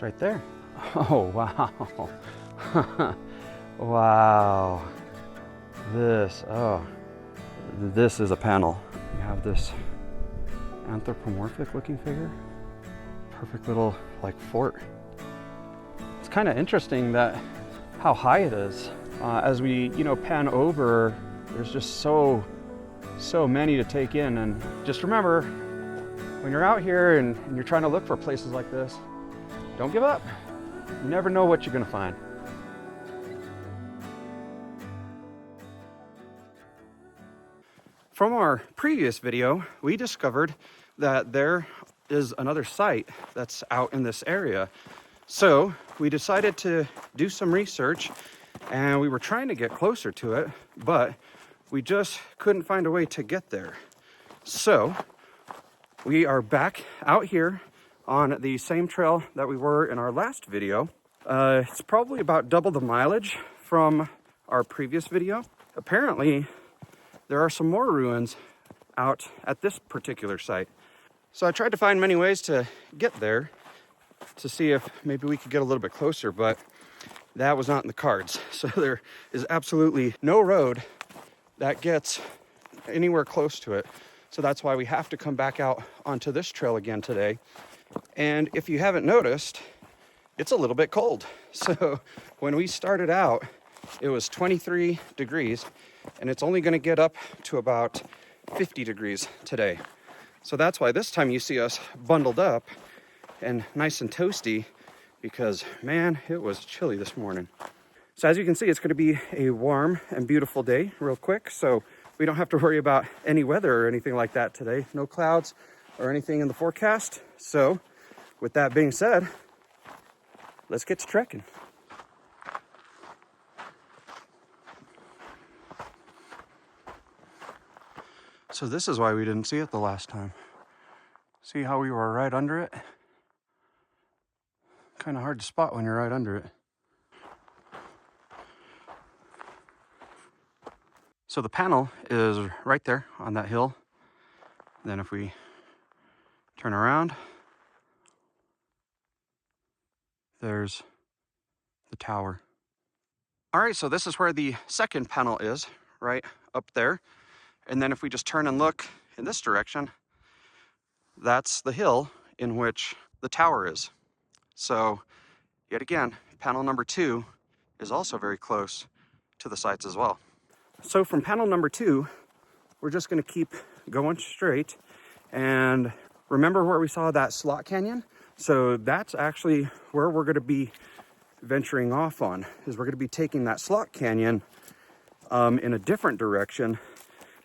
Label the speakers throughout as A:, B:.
A: right there. Oh, wow. Wow. This is a panel. You have this anthropomorphic looking figure. Perfect little like fort. It's kind of interesting that how high it is. As we, pan over, there's just so many to take in. And just remember, when you're out here and you're trying to look for places like this, don't give up. You never know what you're gonna find. From our previous video, we discovered that there is another site that's out in this area. So we decided to do some research, and we were trying to get closer to it, but we just couldn't find a way to get there. So we are back out here on the same trail that we were in our last video. It's probably about double the mileage from our previous video. Apparently, there are some more ruins out at this particular site. So I tried to find many ways to get there to see if maybe we could get a little bit closer, but that was not in the cards. So there is absolutely no road that gets anywhere close to it. So that's why we have to come back out onto this trail again today. And if you haven't noticed, it's a little bit cold. So when we started out, it was 23 degrees, and it's only going to get up to about 50 degrees today. So that's why this time you see us bundled up and nice and toasty, because man, it was chilly this morning. So as you can see, it's going to be a warm and beautiful day real quick. So we don't have to worry about any weather or anything like that today. No clouds or anything in the forecast. So with that being said, let's get to trekking. So this is why we didn't see it the last time. See how we were right under it? Kind of hard to spot when you're right under it. So the panel is right there on that hill. Then if we turn around, there's the tower. All right, so this is where the second panel is, right up there. And then if we just turn and look in this direction, that's the hill in which the tower is. So yet again, panel number 2 is also very close to the sites as well. So from panel number 2, we're just going to keep going straight. And remember where we saw that slot canyon? So that's actually where we're going to be venturing off on, is we're going to be taking that slot canyon in a different direction,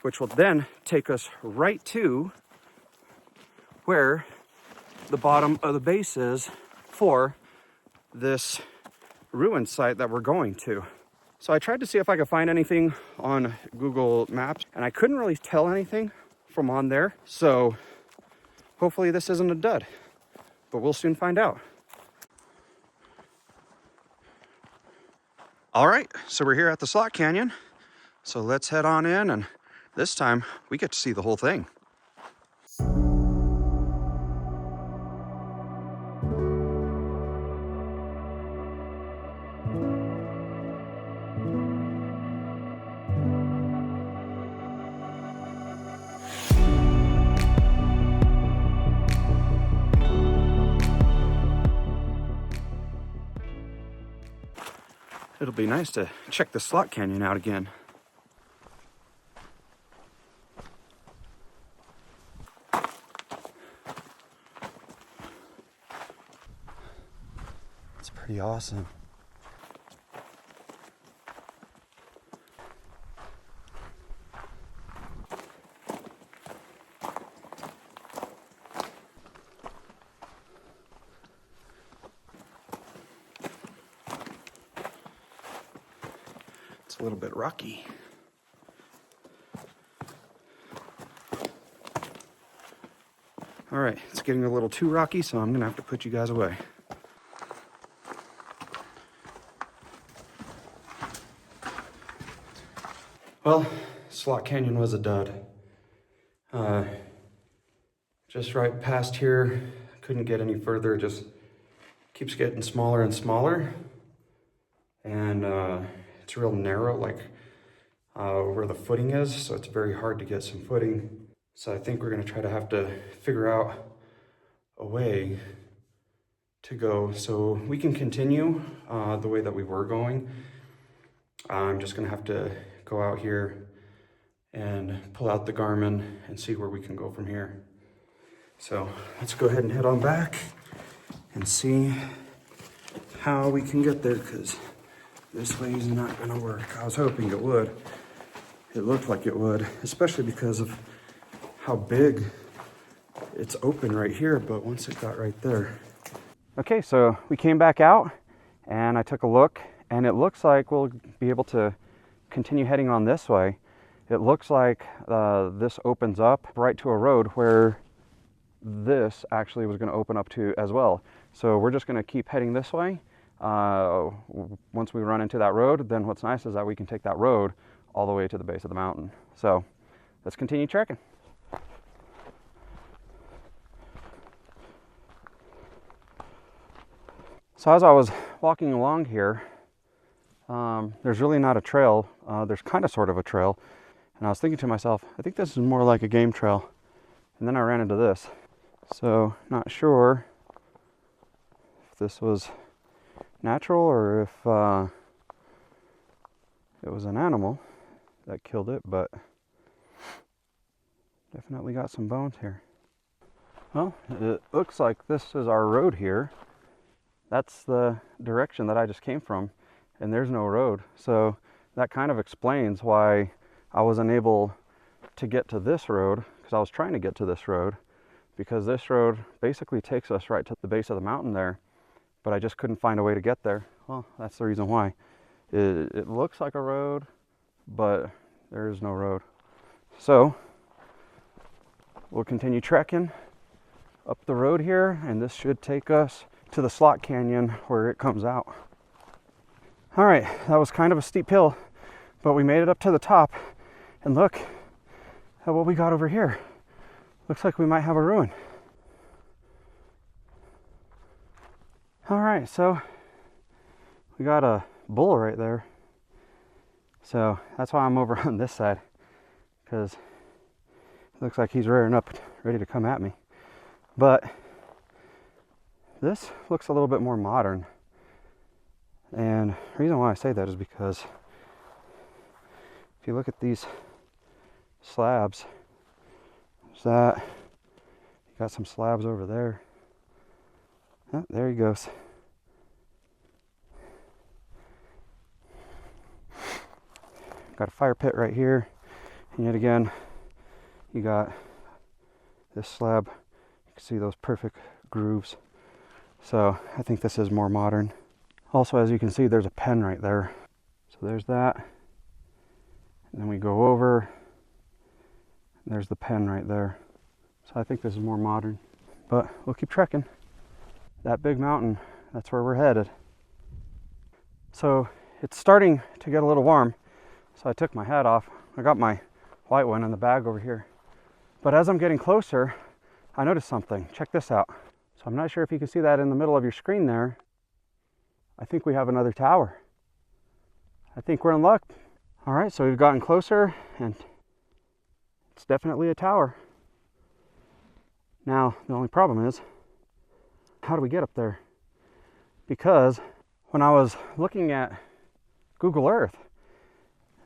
A: which will then take us right to where the bottom of the base is for this ruin site that we're going to. So I tried to see if I could find anything on Google Maps, and I couldn't really tell anything from on there. So hopefully this isn't a dud, but we'll soon find out. All right, so we're here at the slot canyon. So let's head on in, and this time we get to see the whole thing. It'll be nice to check the slot canyon out again. It's pretty awesome. A little bit rocky. All right, it's getting a little too rocky, so I'm gonna have to put you guys away. Well, Slot Canyon was a dud. Just right past here, couldn't get any further, just Keeps getting smaller and smaller, and it's real narrow, like where the footing is, so it's very hard to get some footing. So I think we're gonna try to have to figure out a way to go so we can continue the way that we were going. I'm just gonna have to go out here and pull out the Garmin and see where we can go from here. So let's go ahead and head on back and see how we can get there, because this way is not gonna work. I was hoping it would. It looked like it would, especially because of how big it's open right here, but once it got right there. Okay, so we came back out and I took a look, and it looks like we'll be able to continue heading on this way. It looks like this opens up right to a road where this actually was going to open up to as well. So we're just going to keep heading this way. Once we run into that road, then what's nice is that we can take that road all the way to the base of the mountain. So let's continue trekking. So as I was walking along here, there's really not a trail. There's kind of sort of a trail. And I was thinking to myself, I think this is more like a game trail. And then I ran into this. So not sure if this was natural or if it was an animal that killed it, but definitely got some bones here. Well, it looks like this is our road here. That's the direction that I just came from, and there's no road. So that kind of explains why I was unable to get to this road, because I was trying to get to this road, because this road basically takes us right to the base of the mountain there, but I just couldn't find a way to get there. Well, that's the reason why. It looks like a road, but there is no road. So we'll continue trekking up the road here, and this should take us to the slot canyon where it comes out. All right, that was kind of a steep hill, but we made it up to the top, and look at what we got over here. Looks like we might have a ruin. All right, so we got a bull right there. So that's why I'm over on this side, because it looks like he's rearing up, ready to come at me. But this looks a little bit more modern. And the reason why I say that is because if you look at these slabs, there's that. You got some slabs over there. Oh, there he goes. Got a fire pit right here. And yet again, you got this slab. You can see those perfect grooves. So I think this is more modern. Also, as you can see, there's a pen right there. So there's that. And then we go over. And there's the pen right there. So I think this is more modern. But we'll keep trekking. That big mountain, that's where we're headed. So it's starting to get a little warm. So I took my hat off. I got my white one in the bag over here. But as I'm getting closer, I noticed something. Check this out. So I'm not sure if you can see that in the middle of your screen there. I think we have another tower. I think we're in luck. All right, so we've gotten closer, and it's definitely a tower. Now, the only problem is, how do we get up there? Because when I was looking at Google Earth,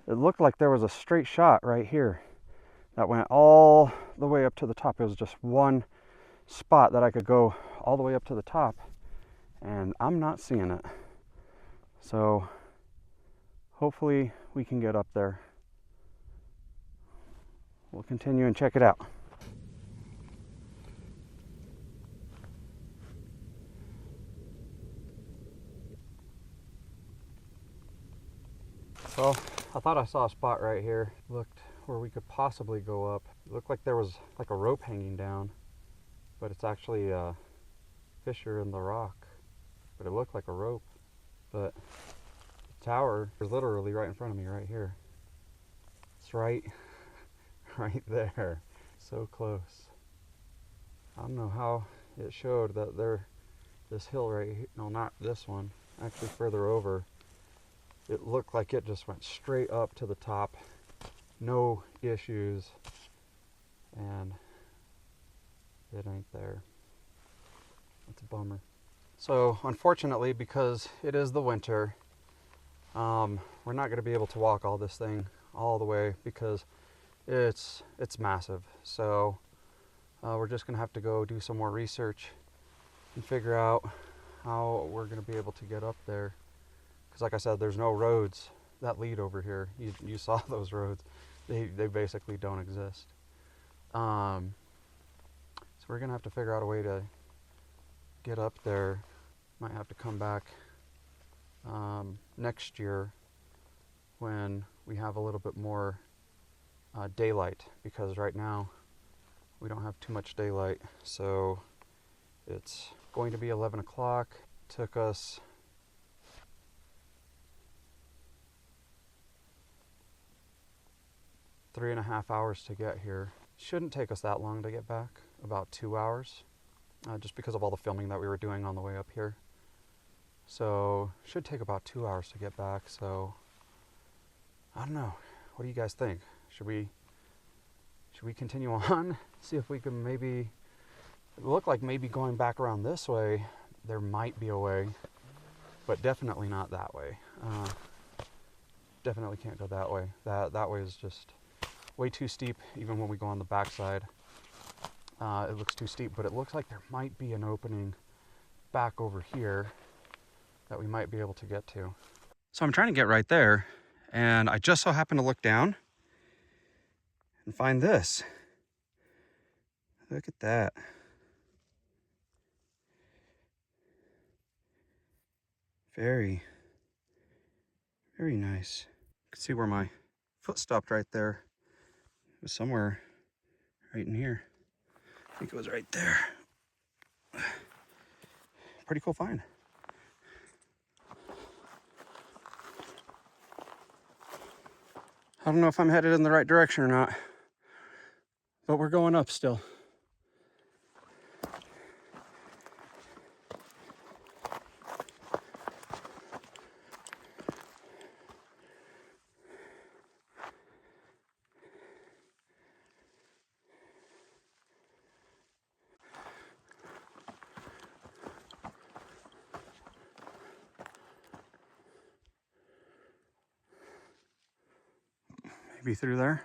A: it looked like there was a straight shot right here that went all the way up to the top. It was just one spot that I could go all the way up to the top, and I'm not seeing it. So hopefully we can get up there. We'll continue and check it out. So I thought I saw a spot right here. Looked where we could possibly go up. It looked like there was like a rope hanging down, but it's actually a fissure in the rock. But it looked like a rope. But the tower is literally right in front of me right here. It's right there. So close. I don't know how it showed that there this hill right here, no, not this one, actually further over, it looked like it just went straight up to the top, no issues, and it ain't there. That's a bummer. So unfortunately, because it is the winter, we're not going to be able to walk all this thing all the way because it's massive. So we're just going to have to go do some more research and figure out how we're going to be able to get up there. Because like I said, there's no roads that lead over here. You saw those roads. They basically don't exist. So we're going to have to figure out a way to get up there. Might have to come back next year when we have a little bit more daylight, because right now we don't have too much daylight. So it's going to be 11 o'clock. Took us three and a half hours to get here. Shouldn't take us that long to get back, about 2 hours, just because of all the filming that we were doing on the way up here. So should take about 2 hours to get back. So I don't know. What do you guys think? Should we continue on? See if we can maybe, it looked like maybe going back around this way, there might be a way, but definitely not that way. Definitely can't go that way. That way is just way too steep. Even when we go on the backside, it looks too steep, but it looks like there might be an opening back over here that we might be able to get to. So I'm trying to get right there, and I just so happen to look down and find this. Look at that. Very, very nice. You can see where my foot stopped right there. It was somewhere right in here. I think it was right there. Pretty cool find. I don't know if I'm headed in the right direction or not, but we're going up still. Maybe through there.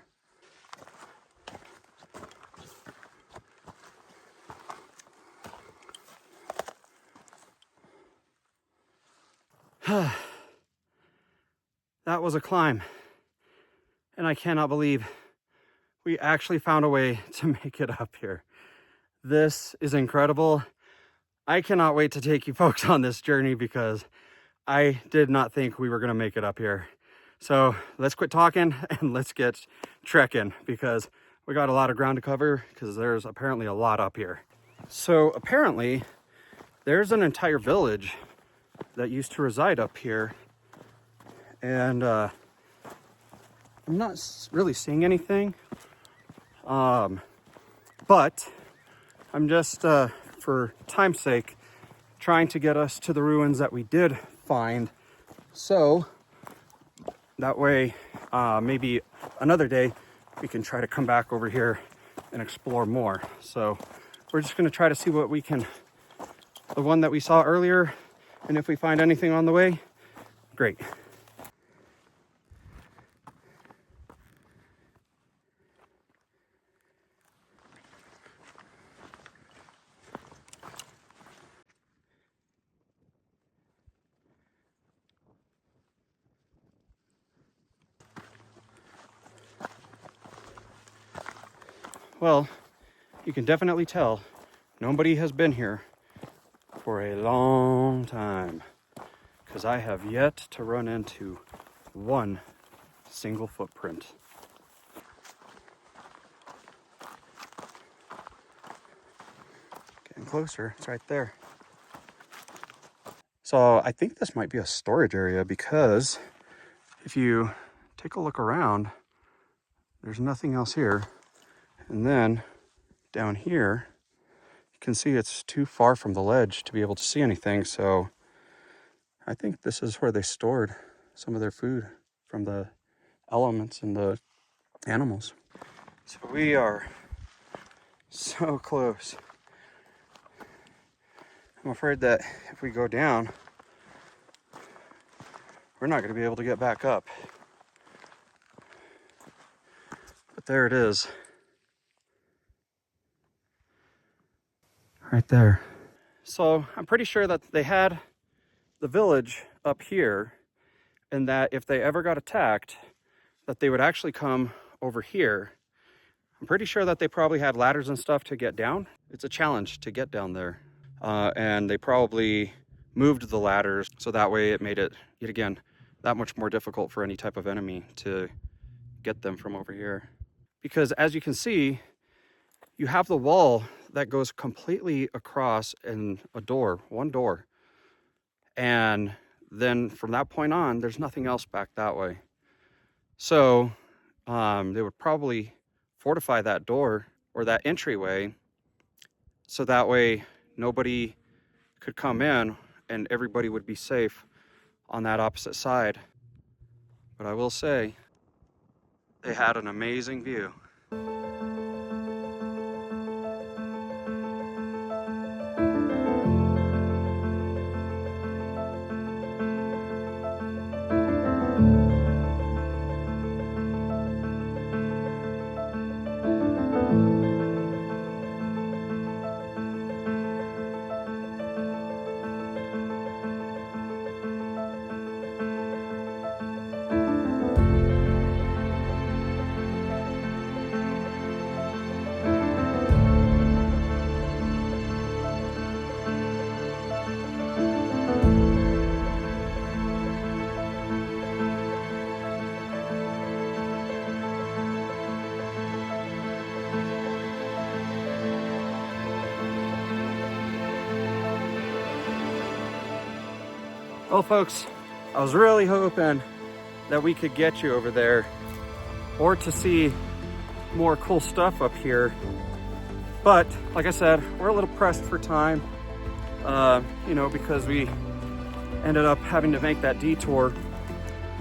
A: That was a climb, and I cannot believe we actually found a way to make it up here. This is incredible. I cannot wait to take you folks on this journey because I did not think we were going to make it up here. So let's quit talking and let's get trekking, because we got a lot of ground to cover, because there's apparently a lot up here. So apparently there's an entire village that used to reside up here, and I'm not really seeing anything, but I'm just for time's sake trying to get us to the ruins that we did find, so that way maybe another day we can try to come back over here and explore more. So we're just going to try to see what we can, the one that we saw earlier, and if we find anything on the way, great. Well, you can definitely tell nobody has been here for a long time, because I have yet to run into one single footprint. Getting closer, it's right there. So I think this might be a storage area, because if you take a look around, there's nothing else here. And then down here, You can see it's too far from the ledge to be able to see anything, so I think this is where they stored some of their food from the elements and the animals. So we are so close. I'm afraid that if we go down, we're not going to be able to get back up. But there it is. Right there. So I'm pretty sure that they had the village up here, and that if they ever got attacked, that they would actually come over here. I'm pretty sure that they probably had ladders and stuff to get down. It's a challenge to get down there. And they probably moved the ladders so that way it made it, yet again, that much more difficult for any type of enemy to get them from over here. Because as you can see, you have the wall that goes completely across in a door, one door. And then from that point on, there's nothing else back that way. So they would probably fortify that door or that entryway so that way nobody could come in and everybody would be safe on that opposite side. But I will say, they had an amazing view. Well, folks, I was really hoping that we could get you over there or to see more cool stuff up here. But like I said, we're a little pressed for time, you know, because we ended up having to make that detour,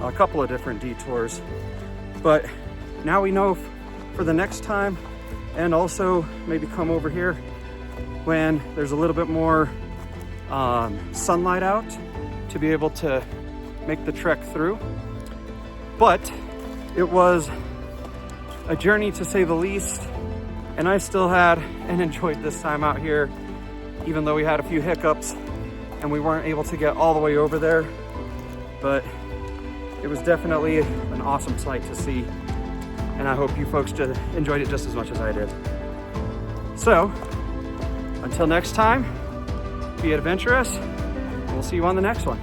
A: a couple of different detours. But now we know for the next time, and also maybe come over here when there's a little bit more sunlight out, to be able to make the trek through. But it was a journey to say the least, and I still had and enjoyed this time out here, even though we had a few hiccups and we weren't able to get all the way over there. But it was definitely an awesome sight to see, and I hope you folks just enjoyed it just as much as I did. So until next time, be adventurous. We'll see you on the next one.